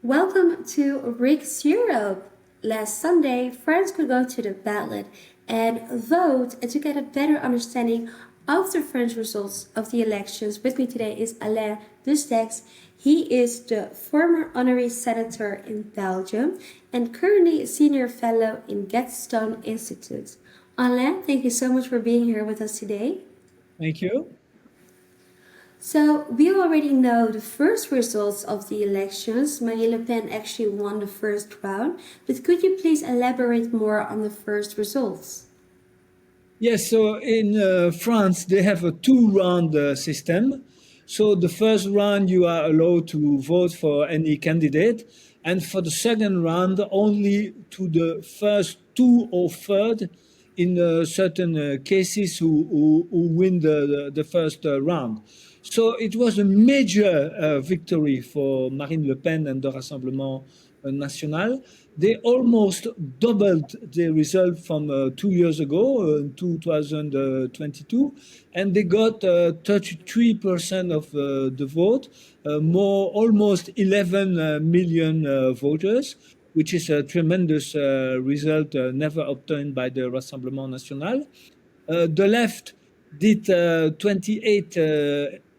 Welcome to Riks Europe. Last Sunday, France could go to the ballot and vote and to get a better understanding of the French results of the elections. With me today is Alain Destexhe. He is the former honorary senator in Belgium and currently a senior fellow in Getstone Institute. Alain, thank you so much for being here with us today. Thank you. So we already know the first results of the elections. Marine Le Pen actually won the first round, but could you please elaborate more on the first results? Yes, so in France, they have a two-round system. So the first round, you are allowed to vote for any candidate. And for the second round, only to the first two or third in certain cases who win the first round. So it was a major victory for Marine Le Pen and the Rassemblement National. They almost doubled the result from 2 years ago, in 2022, and they got 33% of the vote, more almost 11 million voters, which is a tremendous result never obtained by the Rassemblement National. The left did 28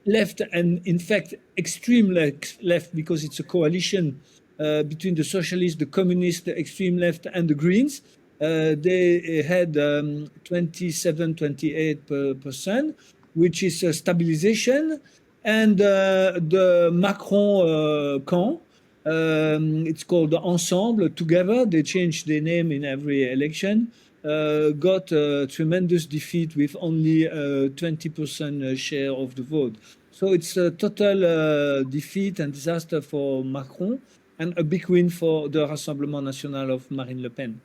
left, and in fact extreme left, because it's a coalition between the socialists, the communists, the extreme left, and the Greens. They had 27, 28%, which is a stabilization. And the Macron camp, it's called the Ensemble, together, they changed their name in every election, got a tremendous defeat with only 20% share of the vote. So it's a total defeat and disaster for Macron, and a big win for the Rassemblement National of Marine Le Pen.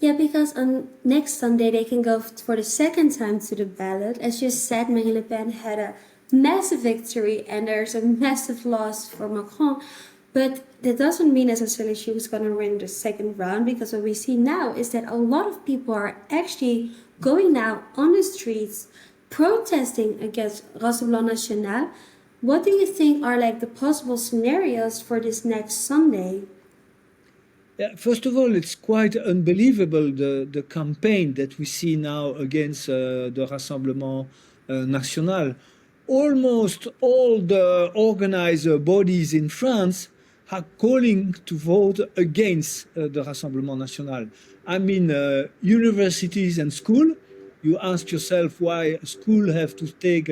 Yeah, because on next Sunday they can go for the second time to the ballot. As you said, Marine Le Pen had a massive victory and there's a massive loss for Macron. But that doesn't mean necessarily she was going to win the second round, because what we see now is that a lot of people are actually going now on the streets protesting against Rassemblement National. What do you think are like the possible scenarios for this next Sunday? Yeah, first of all, it's quite unbelievable the campaign that we see now against the Rassemblement National. Almost all the organizer bodies in France are calling to vote against the Rassemblement National. I mean, universities and school. You ask yourself why school have to take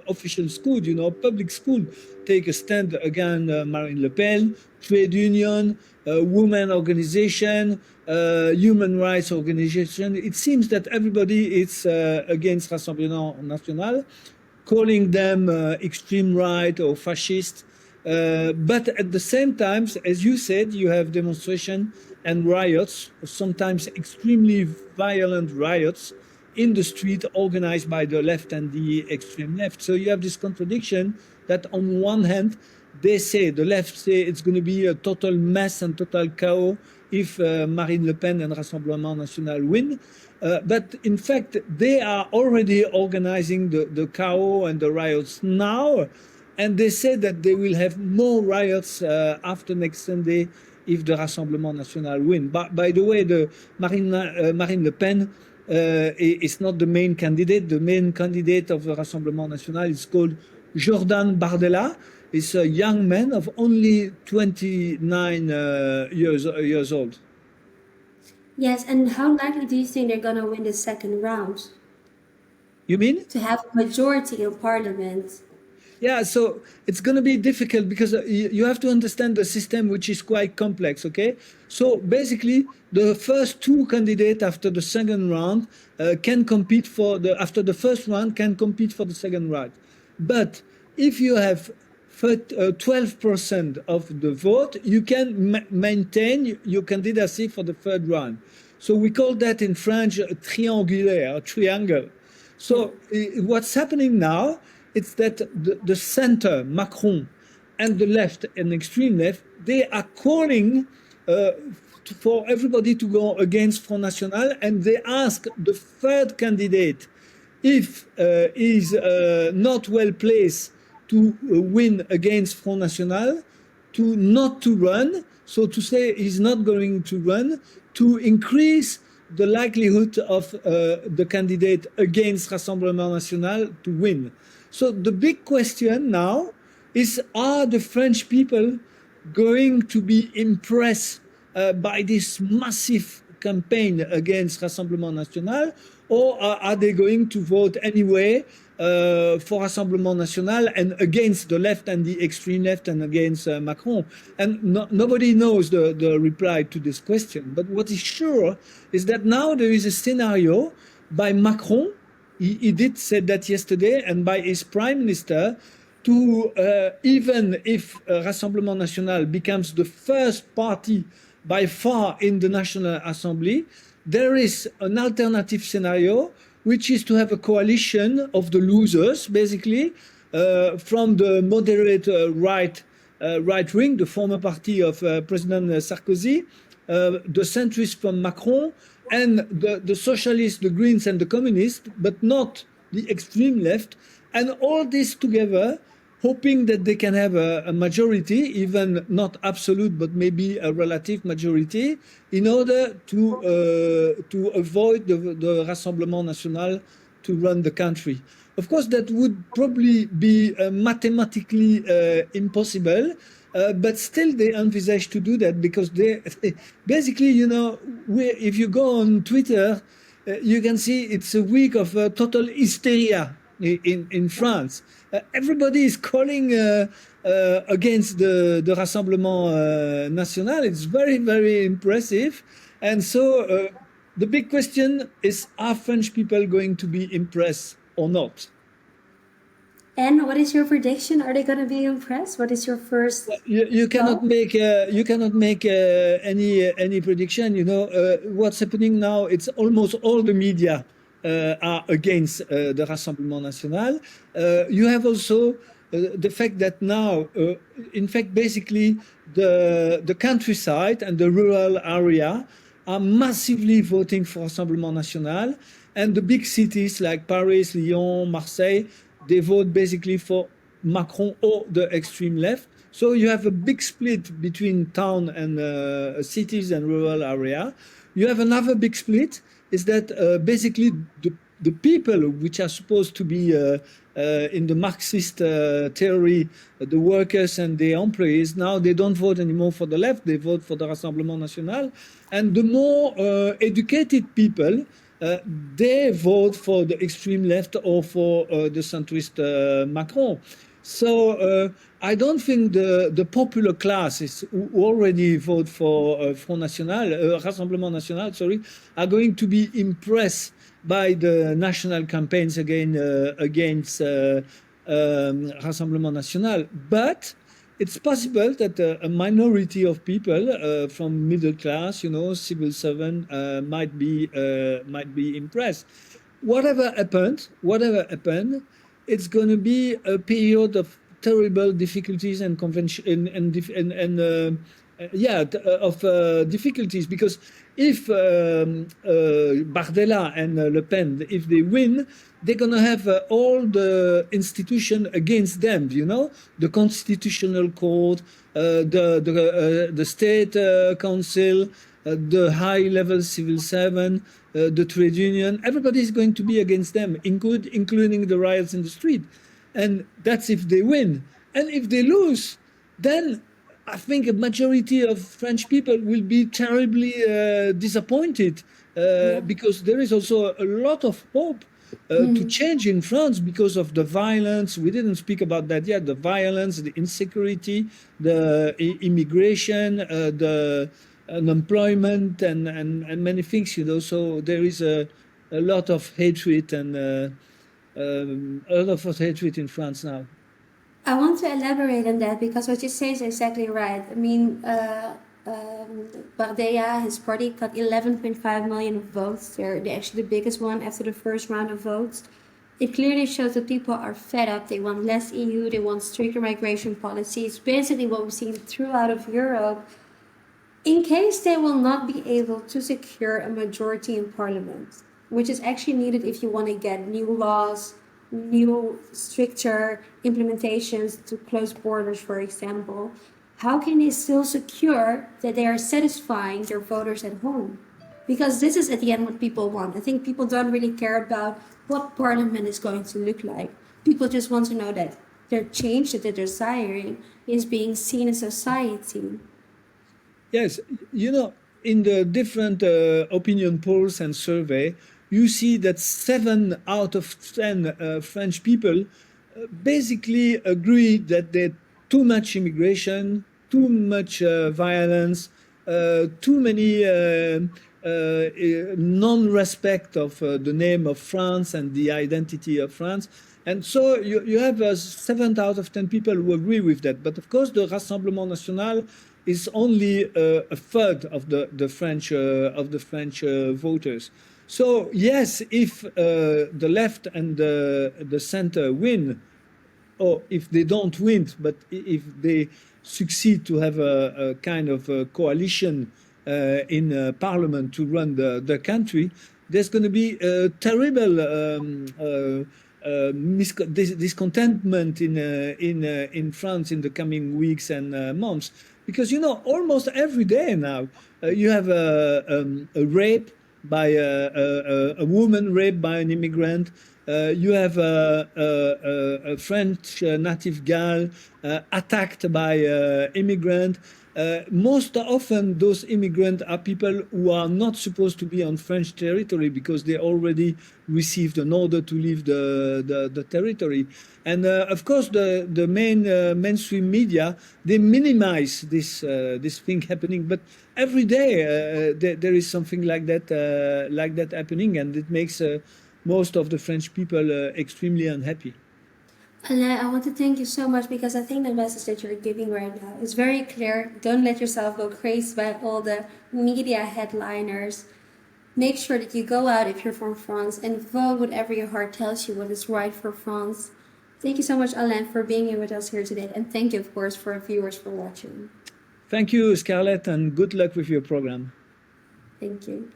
official school, public school, take a stand against Marine Le Pen, trade union, women organization, human rights organization. It seems that everybody is against Rassemblement National, calling them extreme right or fascist. But at the same time, as you said, you have demonstration and riots, sometimes extremely violent riots in the street, organized by the left and the extreme left. So you have this contradiction that on one hand, the left say it's going to be a total mess and total chaos if Marine Le Pen and Rassemblement National win. But in fact, they are already organizing the chaos and the riots now. And they say that they will have more riots after next Sunday if the Rassemblement National win. But by the way, the Marine Le Pen is not the main candidate. The main candidate of the Rassemblement National is called Jordan Bardella. He's a young man of only 29 years old. Yes, and how likely do you think they're going to win the second round You mean? to have a majority in parliament? Yeah, so it's going to be difficult because you have to understand the system, which is quite complex, okay? So basically, the first two candidates after the second round can compete after the first round, can compete for the second round. But if you have 12% of the vote, you can maintain your candidacy for the third round. So we call that in French a triangulaire, a triangle. So what's happening now is that the center, Macron, and the left and extreme left, they are calling for everybody to go against Front National, and they ask the third candidate, if he's not well placed to win against Front National, to not to run, so to say he's not going to run, to increase the likelihood of the candidate against Rassemblement National to win. So the big question now is, are the French people going to be impressed by this massive campaign against Rassemblement National, or are they going to vote anyway for Rassemblement National and against the left and the extreme left and against Macron? And nobody knows the reply to this question. But what is sure is that now there is a scenario by Macron, he did say that yesterday, and by his prime minister, to even if Rassemblement National becomes the first party by far in the National Assembly, there is an alternative scenario, which is to have a coalition of the losers, basically, from the moderate right wing, the former party of President Sarkozy, the centrists from Macron, and the socialists, the Greens, and the communists, but not the extreme left, and all this together, hoping that they can have a majority, even not absolute, but maybe a relative majority, in order to avoid the Rassemblement National to run the country. Of course, that would probably be mathematically impossible, but still they envisage to do that because they basically, you know, if you go on Twitter, you can see it's a week of total hysteria in France. Everybody is calling against the Rassemblement National. It's very, very impressive. And so the big question is, are French people going to be impressed or not? And what is your prediction? Are they going to be impressed? What is your first? You cannot make any prediction. You know what's happening now. It's almost all the media are against the Rassemblement National. You have also the fact that now, in fact, basically the countryside and the rural area are massively voting for Rassemblement National, and the big cities like Paris, Lyon, Marseille, they vote basically for Macron or the extreme left. So you have a big split between town and cities and rural area. You have another big split, is that basically the people which are supposed to be in the Marxist theory, the workers and the employees, now they don't vote anymore for the left, they vote for the Rassemblement National. And the more educated people, they vote for the extreme left or for the centrist Macron. So I don't think the popular classes who already vote for Front National, Rassemblement National, sorry, are going to be impressed by the national campaigns against Rassemblement National. But it's possible that a minority of people from middle class, you know, civil servant, might be impressed. Whatever happened, it's going to be a period of terrible difficulties and difficulties, because if Bardella and Le Pen, if they win, they're going to have all the institutions against them, you know, the constitutional court, the state council, the high-level civil servant, the trade union. Everybody is going to be against them, including the riots in the street. And that's if they win. And if they lose, then I think a majority of French people will be terribly disappointed because there is also a lot of hope to change in France because of the violence. We didn't speak about that yet. The violence, the insecurity, the immigration, the unemployment, and many things, you know. So there is a lot of hatred and a lot of hatred in France now. I want to elaborate on that because what you say is exactly right. I mean, Bardella, his party, got 11.5 million votes. They're actually the biggest one after the first round of votes. It clearly shows that people are fed up. They want less EU. They want stricter migration policies. Basically what we've seen throughout of Europe. In case they will not be able to secure a majority in parliament, which is actually needed if you want to get new laws, new stricter implementations to close borders, for example, how can they still secure that they are satisfying their voters at home? Because this is at the end what people want. I think people don't really care about what parliament is going to look like. People just want to know that their change that they're desiring is being seen in society. Yes, you know, in the different opinion polls and survey, you see that 7 out of 10 French people basically agree that there's too much immigration, too much violence, too many non-respect of the name of France and the identity of France. And so you have 7 out of 10 people who agree with that. But of course, the Rassemblement National is only a third of the French voters. So yes, if the left and the center win, or if they don't win, but if they succeed to have a kind of a coalition in parliament to run the country, there's going to be a terrible discontentment in France in the coming weeks and months, because you know almost every day now you have a rape by a woman raped by an immigrant. You have a French native gal attacked by immigrant. Most often, those immigrants are people who are not supposed to be on French territory because they already received an order to leave the territory. And of course, the mainstream media, they minimize this thing happening. But every day there is something like that happening, and it makes most of the French people extremely unhappy. Alain, I want to thank you so much because I think the message that you're giving right now is very clear. Don't let yourself go crazy by all the media headliners. Make sure that you go out if you're from France and vote whatever your heart tells you what is right for France. Thank you so much, Alain, for being here with us here today. And thank you, of course, for our viewers for watching. Thank you, Scarlett, and good luck with your program. Thank you.